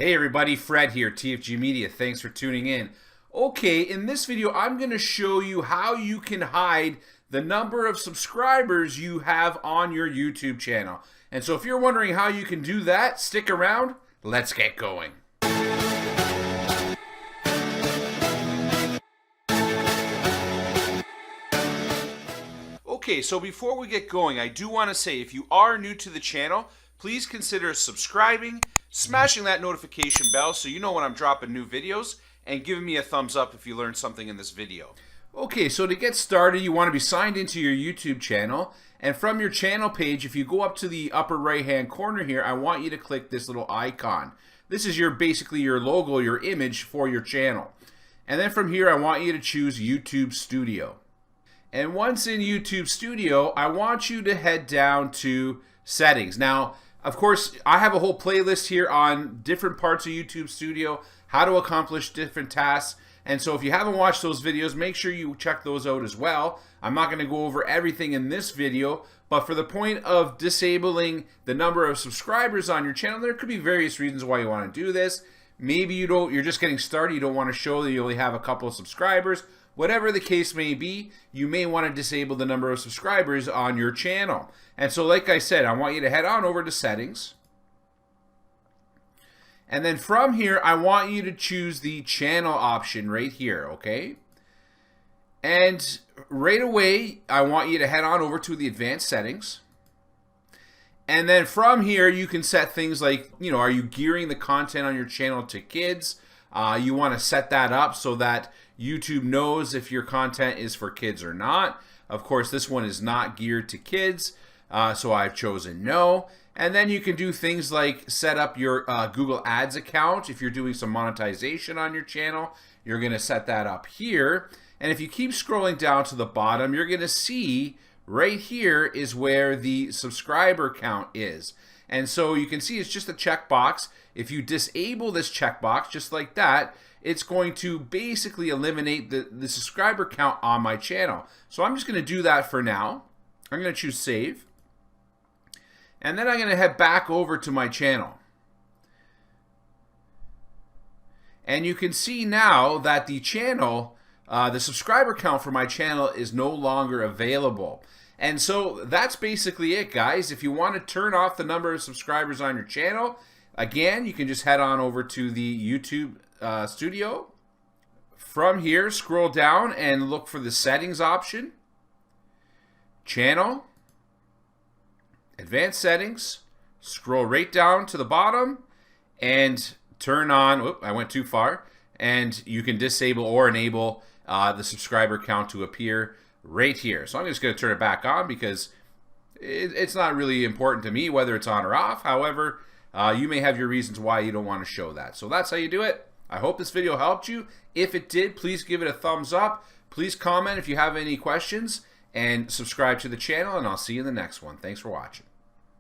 Hey everybody, Fred here, TFG Media. Thanks for tuning in. Okay, in this video, I'm going to show you how you can hide the number of subscribers you have on your YouTube channel. And so if you're wondering how you can do that, stick around. Let's get going. Okay, so before we get going, I do want to say if you are new to the channel, please consider subscribing, smashing that notification bell so you know when I'm dropping new videos, and giving me a thumbs up if you learned something in this video. Okay, so to get started, you want to be signed into your YouTube channel, and from your channel page, if you go up to the upper right hand corner here, I want you to click this little icon. This is basically your logo, your image for your channel. And then from here, I want you to choose YouTube Studio. And once in YouTube Studio, I want you to head down to Settings. Now, of course, I have a whole playlist here on different parts of YouTube Studio, how to accomplish different tasks. And so if you haven't watched those videos, make sure you check those out as well. I'm not going to go over everything in this video, but for the point of disabling the number of subscribers on your channel, there could be various reasons why you want to do this. Maybe you're just getting started, you don't want to show that you only have a couple of subscribers. Whatever the case may be, you may want to disable the number of subscribers on your channel. And so like I said, I want you to head on over to Settings. And then from here, I want you to choose the channel option right here, okay? And right away, I want you to head on over to the Advanced Settings. And then from here, you can set things like, are you gearing the content on your channel to kids? You want to set that up so that YouTube knows if your content is for kids or not. Of course, this one is not geared to kids, so I've chosen no. And then you can do things like set up your Google Ads account. If you're doing some monetization on your channel, you're going to set that up here. And if you keep scrolling down to the bottom, you're going to see right here is where the subscriber count is. And so you can see it's just a checkbox. If you disable this checkbox just like that, it's going to basically eliminate the subscriber count on my channel. So I'm just going to do that for now. I'm going to choose Save. And then I'm going to head back over to my channel. And you can see now that the channel, the subscriber count for my channel is no longer available. And so that's basically it, guys. If you want to turn off the number of subscribers on your channel, again, you can just head on over to the YouTube Studio. From here, scroll down and look for the Settings option, Channel, Advanced Settings, scroll right down to the bottom and turn on, whoop, I went too far, and you can disable or enable the subscriber count to appear right here. So I'm just going to turn it back on because it's not really important to me whether it's on or off. However, you may have your reasons why you don't want to show that. So that's how you do it. I hope this video helped you. If it did, please give it a thumbs up. Please comment if you have any questions and subscribe to the channel, and I'll see you in the next one. Thanks for watching.